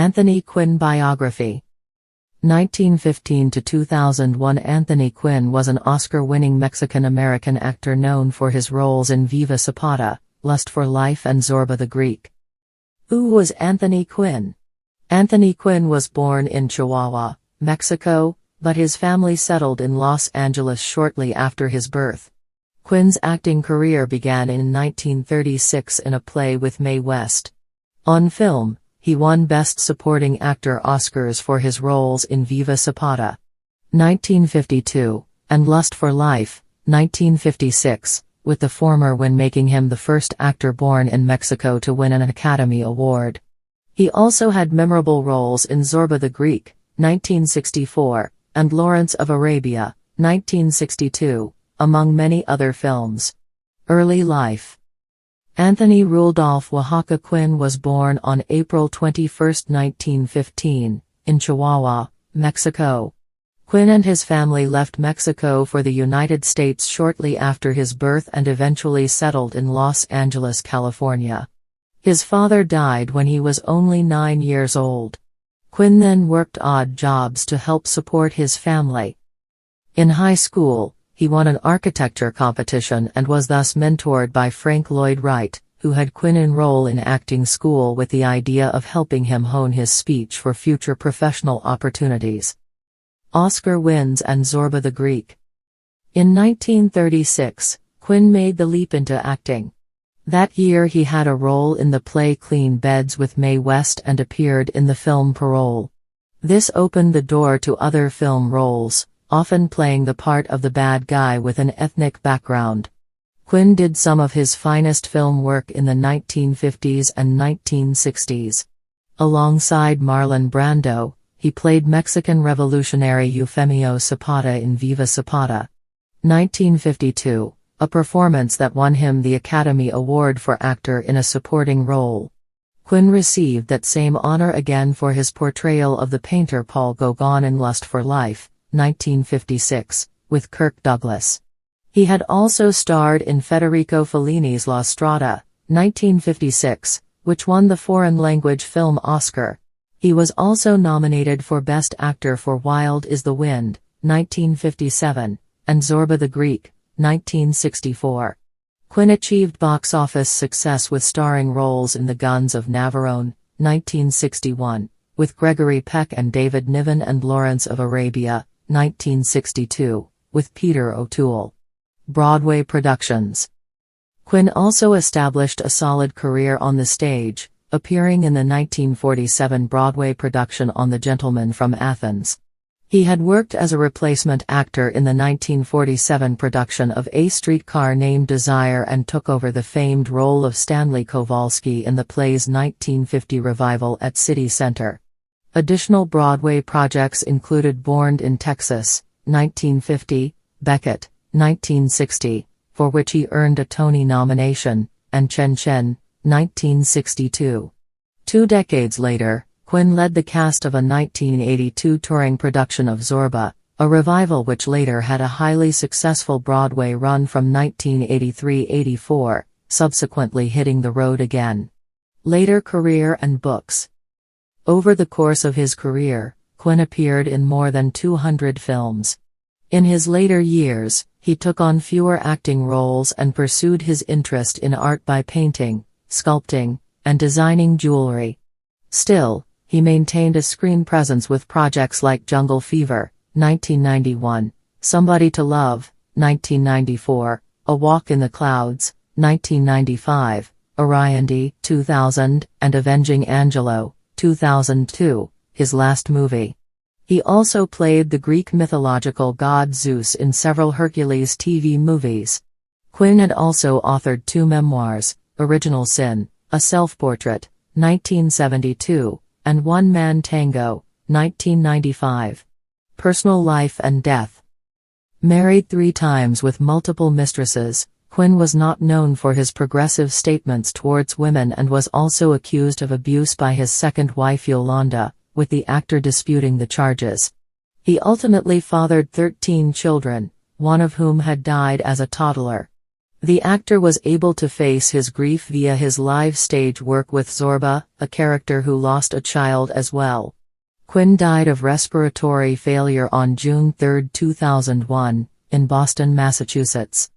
Anthony Quinn Biography. 1915 to 2001. Anthony Quinn was an Oscar-winning Mexican-American actor known for his roles in Viva Zapata, Lust for Life and Zorba the Greek. Who was Anthony Quinn? Anthony Quinn was born in Chihuahua, Mexico, but his family settled in Los Angeles shortly after his birth. Quinn's acting career began in 1936 in a play with Mae West. On film, he won Best Supporting Actor Oscars for his roles in Viva Zapata, 1952, and Lust for Life, 1956, with the former win making him the first actor born in Mexico to win an Academy Award. He also had memorable roles in Zorba the Greek, 1964, and Lawrence of Arabia, 1962, among many other films. Early life. Anthony Rudolph Oaxaca Quinn was born on April 21, 1915, in Chihuahua, Mexico. Quinn and his family left Mexico for the United States shortly after his birth and eventually settled in Los Angeles, California. His father died when he was only 9 years old. Quinn then worked odd jobs to help support his family. In high school, he won an architecture competition and was thus mentored by Frank Lloyd Wright, who had Quinn enroll in acting school with the idea of helping him hone his speech for future professional opportunities. Oscar wins and Zorba the Greek. In 1936, Quinn made the leap into acting. That year he had a role in the play Clean Beds with Mae West and appeared in the film Parole. This opened the door to other film roles, often playing the part of the bad guy with an ethnic background. Quinn did some of his finest film work in the 1950s and 1960s. Alongside Marlon Brando, he played Mexican revolutionary Eufemio Zapata in Viva Zapata, 1952, a performance that won him the Academy Award for Actor in a Supporting Role. Quinn received that same honor again for his portrayal of the painter Paul Gauguin in Lust for Life, 1956, with Kirk Douglas. He had also starred in Federico Fellini's La Strada, 1956, which won the Foreign Language Film Oscar. He was also nominated for Best Actor for Wild is the Wind, 1957, and Zorba the Greek, 1964. Quinn achieved box office success with starring roles in The Guns of Navarone, 1961, with Gregory Peck and David Niven, and Lawrence of Arabia, 1962, with Peter O'Toole. Broadway productions. Quinn also established a solid career on the stage, appearing in the 1947 Broadway production On the Gentleman from Athens. He had worked as a replacement actor in the 1947 production of A Streetcar Named Desire and took over the famed role of Stanley Kowalski in the play's 1950 revival at City Center. Additional Broadway projects included Born in Texas, 1950, Beckett, 1960, for which he earned a Tony nomination, and Chen Chen, 1962. 2 decades later, Quinn led the cast of a 1982 touring production of Zorba, a revival which later had a highly successful Broadway run from 1983-84, subsequently hitting the road again. Later career and books. Over the course of his career, Quinn appeared in more than 200 films. In his later years, he took on fewer acting roles and pursued his interest in art by painting, sculpting, and designing jewelry. Still, he maintained a screen presence with projects like Jungle Fever, 1991, Somebody to Love, 1994, A Walk in the Clouds, 1995, Orion 2000, and Avenging Angelo, 2002, his last movie. He also played the Greek mythological god Zeus in several Hercules TV movies. Quinn had also authored 2 memoirs, Original Sin, a self-portrait, 1972, and One Man Tango, 1995. Personal life and death. Married 3 times with multiple mistresses, Quinn was not known for his progressive statements towards women and was also accused of abuse by his second wife Yolanda, with the actor disputing the charges. He ultimately fathered 13 children, one of whom had died as a toddler. The actor was able to face his grief via his live stage work with Zorba, a character who lost a child as well. Quinn died of respiratory failure on June 3, 2001, in Boston, Massachusetts.